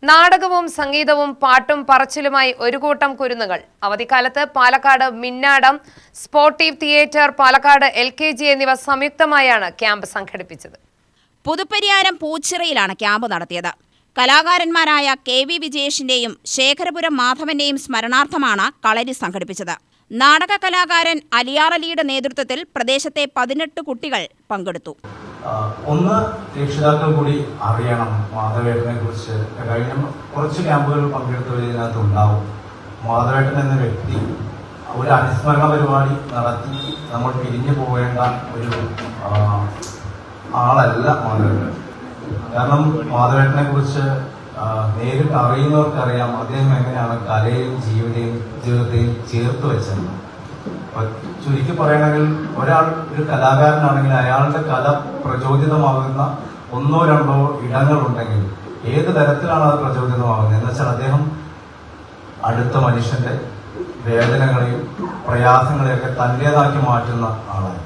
നാടകവും സംഗീതവും പാട്ടും പറച്ചിലുമായി ഒരു കൂട്ടം കുരുന്നുകൾ. അവധിക്കാലത്ത് Palakkad Minnadam sportive theatre, Palakkad LKG എന്നിവ സംയുക്തമായാണ് ക്യാമ്പ് സംഘടിപ്പിച്ചത്. പുതുപ്പരിയാരം പൂച്ചിറയിലാണ് ക്യാമ്പ് നടത്തിയത്. കലാകാരന്മാരായ KV വിജയേഷിന്റെയും ശേഖരപുരം മാധവന്റെയും സ്മരണാർത്ഥമാണ് കളരി സംഘടിപ്പിച്ചത്. നാടക കലാകാരൻ അലിയാർ അലിയുടെ നേതൃത്വത്തിൽ പ്രദേശത്തെ 18 കുട്ടികൾ പങ്കെടുത്തു. ഒന്ന്, രക്ഷിതാക്കൾ കൂടി അറിയണം മാധവേട്ടനെ കുറിച്ച്. കഴിഞ്ഞ കുറച്ച് ക്യാമ്പുകൾ പങ്കെടുത്തവരിതിനകത്ത് ഉണ്ടാവും. മാധവേട്ടൻ എന്ന വ്യക്തി ഒരു അനുസ്മരണ പരിപാടി നടത്തി നമ്മൾ പിരിഞ്ഞു പോകേണ്ട ഒരു ആളല്ല മാധവേട്ടൻ. കാരണം മാധവേട്ടനെ കുറിച്ച് നേരിട്ട് അറിയുന്നവർക്കറിയാം അദ്ദേഹം എങ്ങനെയാണ് കലയും ജീവിതത്തെയും ചേർത്ത് വെച്ചത്. ചുരുക്കി പറയണമെങ്കിൽ ഒരു കലാകാരനാണെങ്കിൽ അയാളുടെ കല പ്രചോദിതമാകുന്ന ഒന്നോ രണ്ടോ ഇടങ്ങളുണ്ടെങ്കിൽ ഏത് തരത്തിലാണ് അത് പ്രചോദിതമാകുന്നത് എന്ന് വെച്ചാൽ അദ്ദേഹം അടുത്ത മനുഷ്യന്റെ വേദനകളെയും പ്രയാസങ്ങളെയൊക്കെ തന്റേതാക്കി മാറ്റുന്ന ആളാണ്.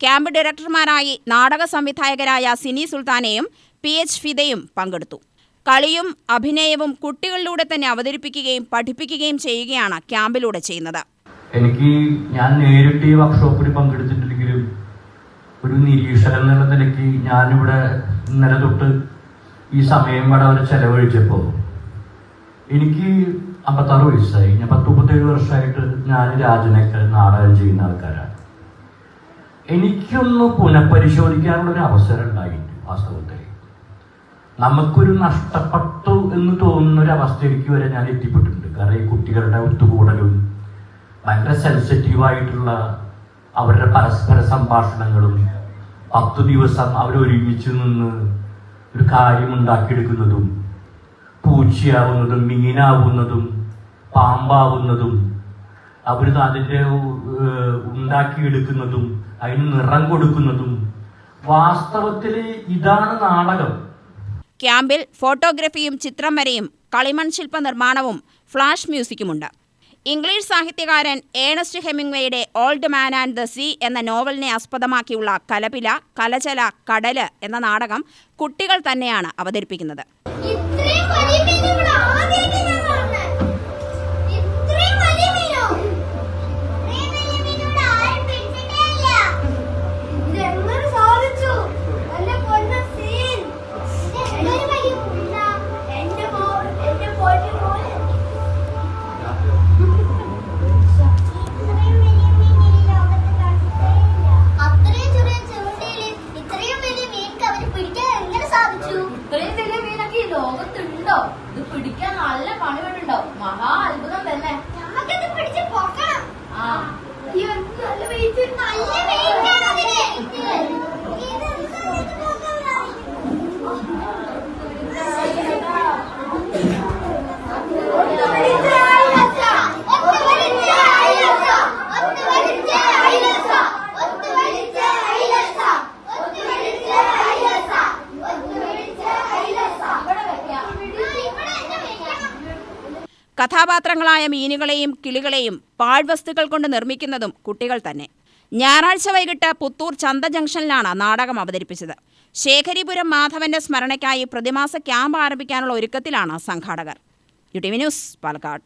ക്യാമ്പ് ഡയറക്ടർമാരായി നാടക സംവിധായകരായ സിനി സുൽത്താനയും PH ഫിദയും പങ്കെടുത്തു. കളിയും അഭിനയവും കുട്ടികളിലൂടെ തന്നെ അവതരിപ്പിക്കുകയും പഠിപ്പിക്കുകയും ചെയ്യുകയാണ് ക്യാമ്പിലൂടെ ചെയ്യുന്നത്. ഞാൻ നേരിട്ട് ഈ വർക്ക്ഷോപ്പിൽ പങ്കെടുത്തിട്ടില്ലെങ്കിലും ഒരു നിരീക്ഷകൻ എന്നുള്ള നിലയ്ക്ക് ഞാനിവിടെ ഇന്നലെ തൊട്ട് ഈ സമയം ഇവിടെ അവർ ചെലവഴിച്ചപ്പോൾ എനിക്ക് 56 വയസ്സായി. ഞാൻ 37 വർഷമായിട്ട് ഞാൻ രാജനൊക്കെ നാടകം ചെയ്യുന്ന ആൾക്കാരാണ്. എനിക്കൊന്ന് പുനഃപരിശോധിക്കാനുള്ളൊരു അവസരം ഉണ്ടായിട്ടുണ്ട്. വാസ്തവത്തിൽ നമുക്കൊരു നഷ്ടപ്പെട്ടു എന്ന് തോന്നുന്ന ഒരു അവസ്ഥയിലേക്ക് വരെ ഞാൻ എത്തിപ്പെട്ടിട്ടുണ്ട്. കാരണം ഈ കുട്ടികളുടെ ഒത്തുകൂടലും ഭയങ്കര സെൻസിറ്റീവായിട്ടുള്ള അവരുടെ പരസ്പര സംഭാഷണങ്ങളും 10 ദിവസം അവരൊരുമിച്ച് നിന്ന് ഒരു കാര്യം ഉണ്ടാക്കിയെടുക്കുന്നതും പൂച്ചയാവുന്നതും മീനാവുന്നതും പാമ്പാവുന്നതും അവർ അതിൻ്റെ ഉണ്ടാക്കിയെടുക്കുന്നതും അതിന് നിറം കൊടുക്കുന്നതും വാസ്തവത്തിൽ ഇതാണ് നാടകം. ക്യാമ്പിൽ ഫോട്ടോഗ്രഫിയും ചിത്രം വരയും കളിമൺ ശില്പ നിർമ്മാണവും ഫ്ലാഷ് മ്യൂസിക്കുമുണ്ട്. ഇംഗ്ലീഷ് സാഹിത്യകാരൻ ഏണസ്റ്റ് ഹെമിംഗ്വേയുടെ old man and the sea എന്ന നോവലിനെ ആസ്പദമാക്കിയുള്ള കലപില, കലചല, കടല് എന്ന നാടകം കുട്ടികൾ തന്നെയാണ് അവതരിപ്പിക്കുന്നത്. ലോകത്തുണ്ടോ? ഇത് പിടിക്കാൻ നല്ല പണിവേണ്ടുണ്ടോ? മഹാ അത്ഭുതം തന്നെ. നമുക്കിത് പിടിച്ച് പൊക്കണം. നല്ല വെയിറ്റ്, നല്ല വെയിറ്റ് ആണ് അതിന്. കഥാപാത്രങ്ങളായ മീനുകളെയും കിളികളെയും പാഴ്വസ്തുക്കൾ കൊണ്ട് നിർമ്മിക്കുന്നതും കുട്ടികൾ തന്നെ. ഞായറാഴ്ച വൈകിട്ട് പുത്തൂർ ചന്ത ജംഗ്ഷനിലാണ് നാടകം അവതരിപ്പിച്ചത്. ശേഖരിപുരം മാധവന്റെ സ്മരണയ്ക്കായി പ്രതിമാസ ക്യാമ്പ് ആരംഭിക്കാനുള്ള ഒരുക്കത്തിലാണ് സംഘാടകർ. UTV news, Palakkad.